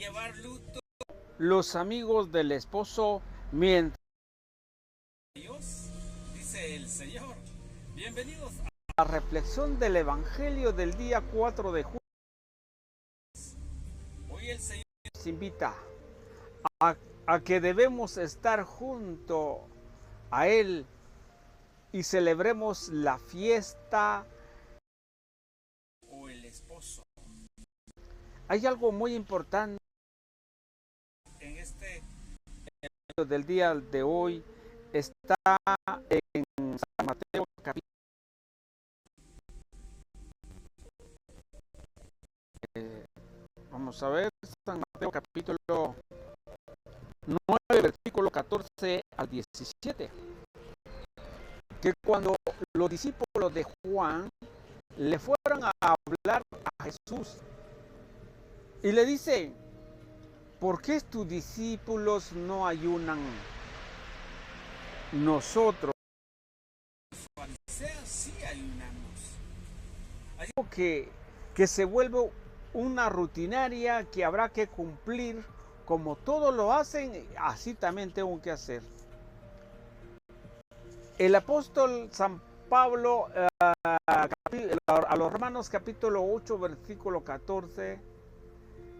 llevar luto los amigos del esposo mientras Dios, dice el Señor. Bienvenidos la reflexión del Evangelio del día 4 de junio hoy el Señor nos invita a que debemos estar junto a Él y celebremos la fiesta. o el esposo. Hay algo muy importante En este del día de hoy, está en San Mateo capítulo. Vamos a ver, San Mateo capítulo 9, versículo 14 al 17. Que cuando los discípulos de Juan le fueron a hablar a Jesús y le dice: ¿por qué tus discípulos no ayunan? Nosotros fariseos sí ayunamos. que se vuelve una rutinaria que habrá que cumplir, como todos lo hacen, así también tengo que hacer. El apóstol San Pablo a los Romanos capítulo 8 versículo 14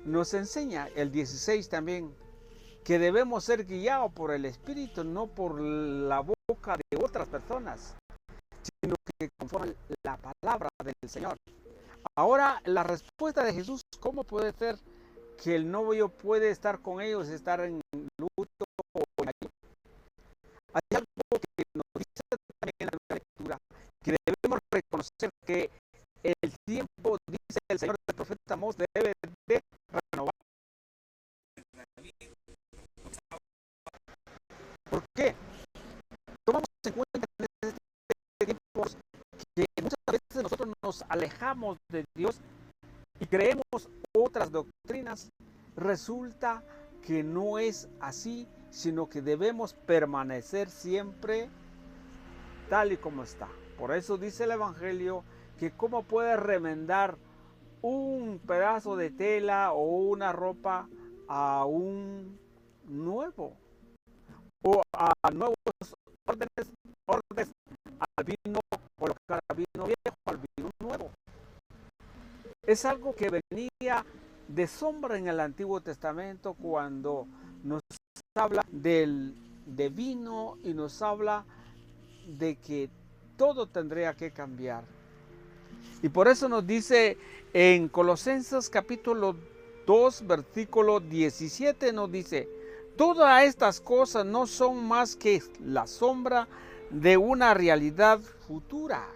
nos enseña, el 16 también, que debemos ser guiados por el Espíritu, no por la boca de otras personas, sino que conforme la palabra del Señor. Ahora, la respuesta de Jesús: ¿cómo puede ser que el novio puede estar con ellos, estar en luto o en ayuno? Hay algo que nos dice también en la lectura, que debemos reconocer que el tiempo, dice el Señor del profeta Amós, debe de renovar. ¿Por qué? Tomamos en cuenta en este tiempo que muchas veces nosotros nos alejamos de Dios y creemos otras doctrinas. Resulta que no es así, sino que debemos permanecer siempre tal y como está. Por eso dice el Evangelio que cómo puede remendar un pedazo de tela o una ropa a un nuevo, o a nuevos órdenes al vino, colocar al vino viejo al vino nuevo. Es algo que venía de sombra en el Antiguo Testamento, cuando nos habla de vino y nos habla de que todo tendría que cambiar. Y por eso nos dice en Colosenses capítulo 2 versículo 17, nos dice: todas estas cosas no son más que la sombra de una realidad futura.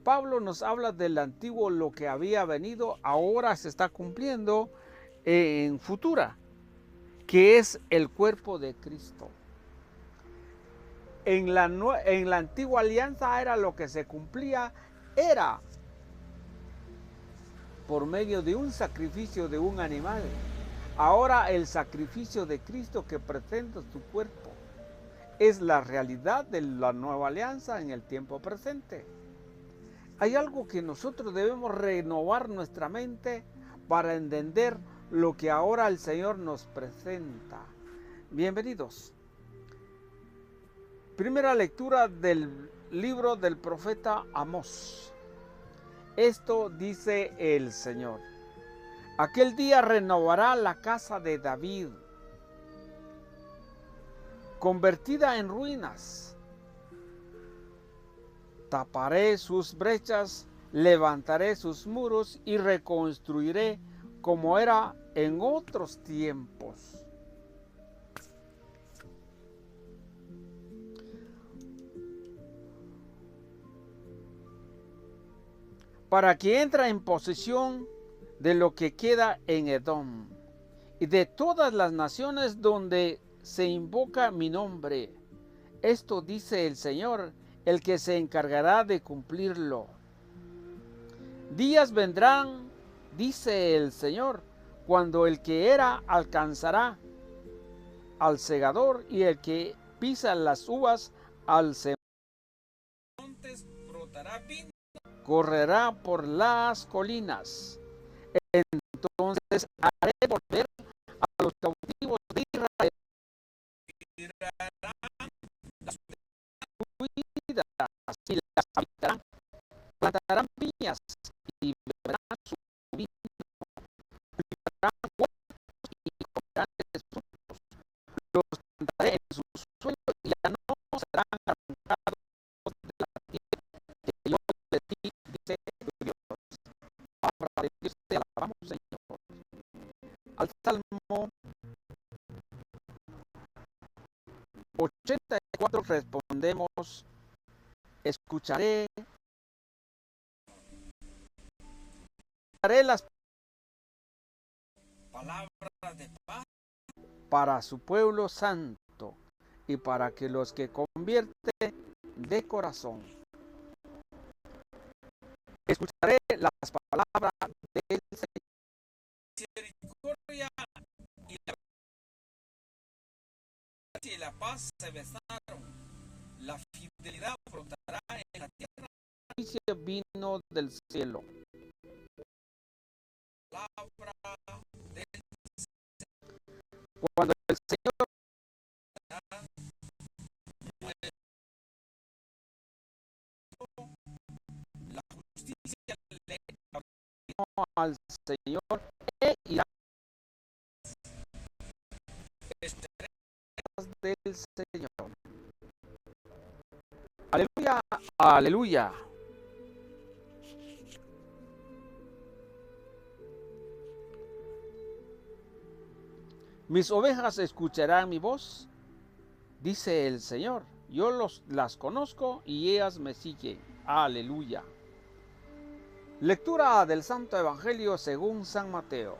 Pablo nos habla del antiguo, lo que había venido, ahora se está cumpliendo en futura, que es el cuerpo de Cristo. En la antigua alianza era lo que se cumplía, era por medio de un sacrificio de un animal. Ahora el sacrificio de Cristo, que presenta su cuerpo, es la realidad de la nueva alianza en el tiempo presente. Hay algo que nosotros debemos renovar nuestra mente para entender lo que ahora el Señor nos presenta. Bienvenidos. Primera lectura del libro del profeta Amós. Esto dice el Señor: aquel día renovará la casa de David, convertida en ruinas. Taparé sus brechas, levantaré sus muros y reconstruiré como era en otros tiempos. Para que entre en posesión de lo que queda en Edom y de todas las naciones donde se invoca mi nombre. Esto dice el Señor, el que se encargará de cumplirlo. Días vendrán, dice el Señor, cuando el que era alcanzará al segador y el que pisa las uvas al sembrador. montes brotará vino. Correrá por las colinas. Entonces haré volver a los cautivos de Israel las vidas y las habitarán, plantarán viñas y beberán su vino, plantarán huertos y comerán de sus frutos. Los plantaré en su suelo y ya no serán arrancados de la tierra que yo les di, dice tu Dios. Palabra de Dios, te alabamos, Señor. Al Salmo 84 respondemos: escucharé las palabras de paz para su pueblo santo y para que los que convierte de corazón. Escucharé las palabras del Señor. misericordia y la paz se besaron. La fidelidad brotará en la tierra. Justicia vino del cielo. Palabra de Cuando el Señor la justicia le ordenó al Señor e irá del Señor. Aleluya, aleluya. Mis ovejas escucharán mi voz, dice el Señor. Yo las conozco y ellas me siguen. Aleluya. Lectura del Santo Evangelio según San Mateo.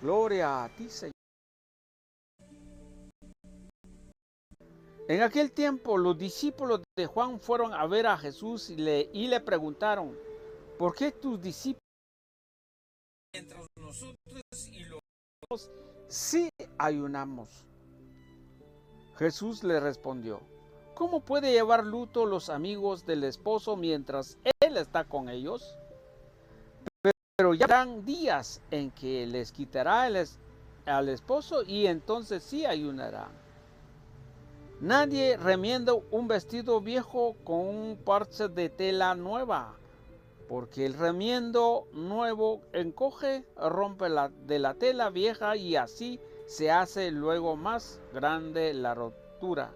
Gloria a ti, Señor. En aquel tiempo los discípulos de Juan fueron a ver a Jesús y le preguntaron: ¿por qué tus discípulos entre nosotros y los sí ayunamos? Jesús le respondió: ¿cómo puede llevar luto los amigos del esposo mientras él está con ellos? Pero ya habrán días en que les quitará al esposo y entonces sí ayunará. Nadie remienda un vestido viejo con un parche de tela nueva, porque el remiendo nuevo encoge, rompe de la tela vieja y así se hace luego más grande la rotura.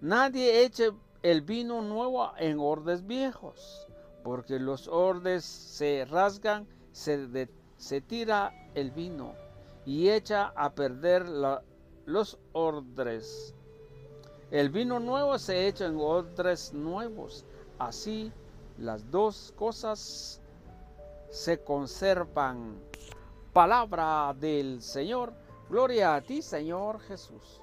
Nadie eche el vino nuevo en odres viejos, porque los odres se rasgan, se tira el vino y echa a perder los odres. El vino nuevo se echa en odres nuevos, así las dos cosas se conservan. Palabra del Señor. Gloria a ti, Señor Jesús.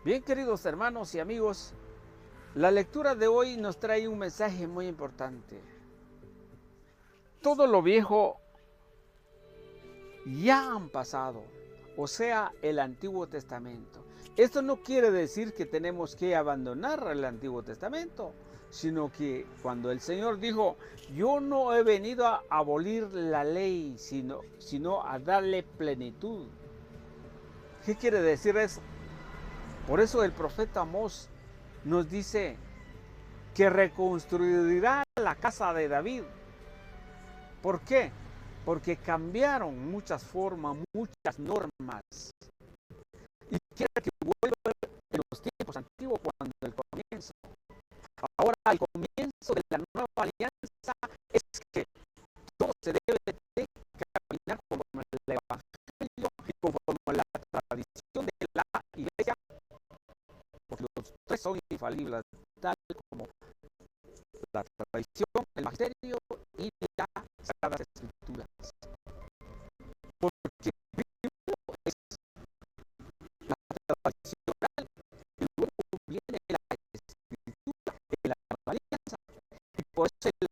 Bien, queridos hermanos y amigos, la lectura de hoy nos trae un mensaje muy importante. Todo lo viejo ya han pasado, o sea, el Antiguo Testamento. Esto no quiere decir que tenemos que abandonar el Antiguo Testamento, sino que cuando el Señor dijo: yo no he venido a abolir la ley, sino a darle plenitud. ¿Qué quiere decir eso? Por eso el profeta Amós nos dice que reconstruirá la casa de David. ¿Por qué? Porque cambiaron muchas formas, muchas normas. Y quiere que vuelva en los tiempos antiguos, cuando el comienzo. Ahora el comienzo de la nueva alianza es que todo se debe de caminar conforme el Evangelio y conforme la tradición de la Iglesia, porque los tres son infalibles, tal como la tradición, el magisterio y las Sagradas Escrituras. Porque primero es la tradicional y luego viene la Escritura de la nueva alianza. Y por eso el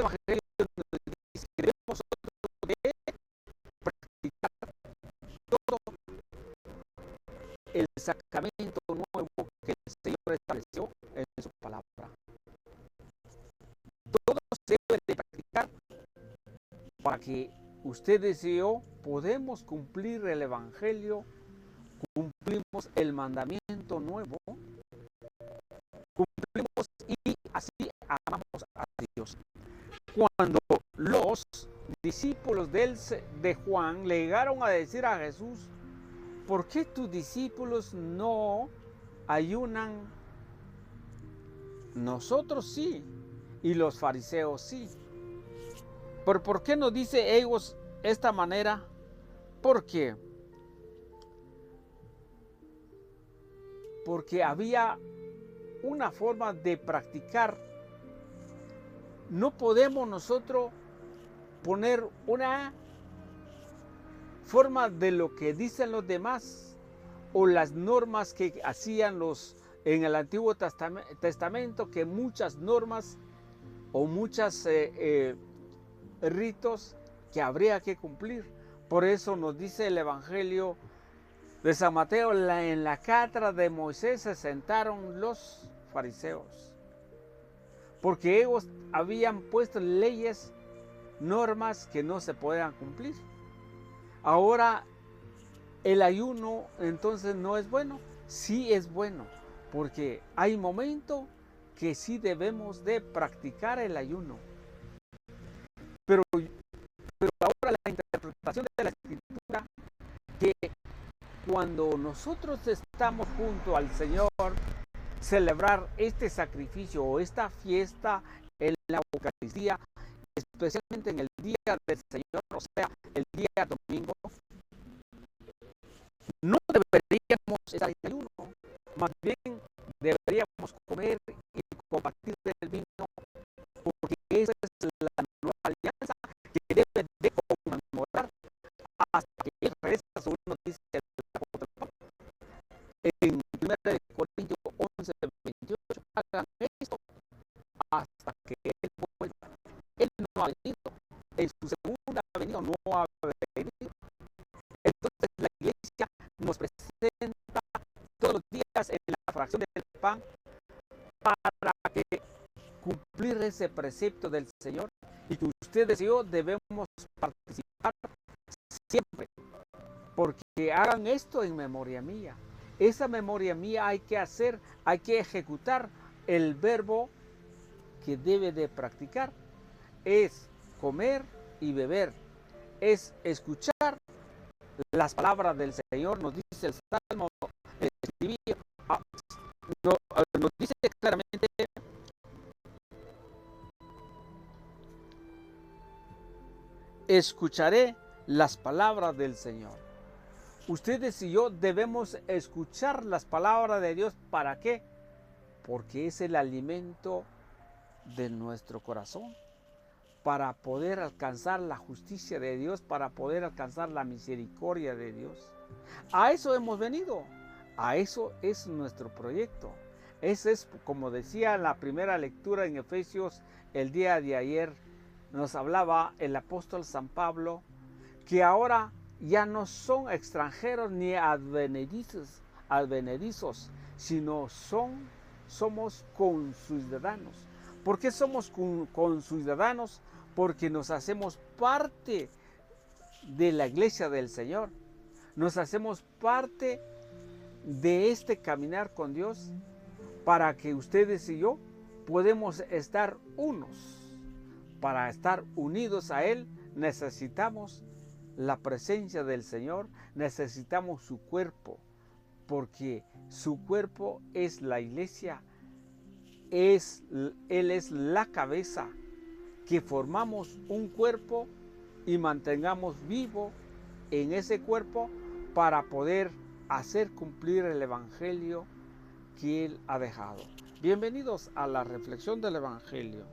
Evangelio nos dice que debemos nosotros de practicar todo el sacramento nuevo que el Señor estableció en su palabra. Todo se debe de practicar para que ustedes y yo podemos cumplir el Evangelio, cumplimos el mandamiento nuevo, cumplimos y así amamos a Dios. Cuando los discípulos de Juan le llegaron a decir a Jesús, ¿por qué tus discípulos no ayunan? Nosotros sí, y los fariseos sí. ¿Pero por qué nos dice ellos esta manera? Porque había una forma de practicar. No podemos nosotros poner una forma de lo que dicen los demás o las normas que hacían en el Antiguo Testamento, que muchas normas o muchos ritos que habría que cumplir. Por eso nos dice el Evangelio de San Mateo, en la cátedra de Moisés se sentaron los fariseos, porque ellos habían puesto leyes, normas que no se podían cumplir. Ahora, el ayuno entonces no es bueno. Sí es bueno, porque hay momentos que sí debemos de practicar el ayuno. Pero ahora la interpretación de la Escritura, que cuando nosotros estamos junto al Señor, celebrar este sacrificio o esta fiesta en la Eucaristía, especialmente en el día del Señor, o sea, el día domingo, no deberíamos estar en ayuno, más bien deberíamos comer y compartir el vino, porque esa es la nueva alianza que debe de conmemorar hasta que Él regresa, según nos dice el apóstol Pablo. En 1 Corintios 11, 28, hagan esto hasta que Él vuelva. Él no ha venido, en su segunda venida no ha venido. Entonces la iglesia nos presenta todos los días en la fracción del pan para que cumplir ese precepto del Señor, y que ustedes y yo debemos participar siempre, porque hagan esto en memoria mía. Esa memoria mía hay que hacer, hay que ejecutar el verbo que debe de practicar. Es comer y beber, es escuchar las palabras del Señor. Nos dice el Salmo, nos dice claramente, escucharé las palabras del Señor. Ustedes y yo debemos escuchar las palabras de Dios. ¿Para qué? Porque es el alimento de nuestro corazón, para poder alcanzar la justicia de Dios, para poder alcanzar la misericordia de Dios. A eso hemos venido, a eso es nuestro proyecto. Ese es, como decía en la primera lectura en Efesios el día de ayer, nos hablaba el apóstol San Pablo, que ahora ya no son extranjeros ni advenedizos, sino somos conciudadanos. ¿Por qué somos conciudadanos? Porque nos hacemos parte de la iglesia del Señor. Nos hacemos parte de este caminar con Dios, para que ustedes y yo podemos estar unos. Para estar unidos a Él necesitamos la presencia del Señor, necesitamos su cuerpo, porque su cuerpo es la iglesia. Él es la cabeza, que formamos un cuerpo y mantengamos vivo en ese cuerpo para poder hacer cumplir el Evangelio que Él ha dejado. Bienvenidos a la reflexión del Evangelio.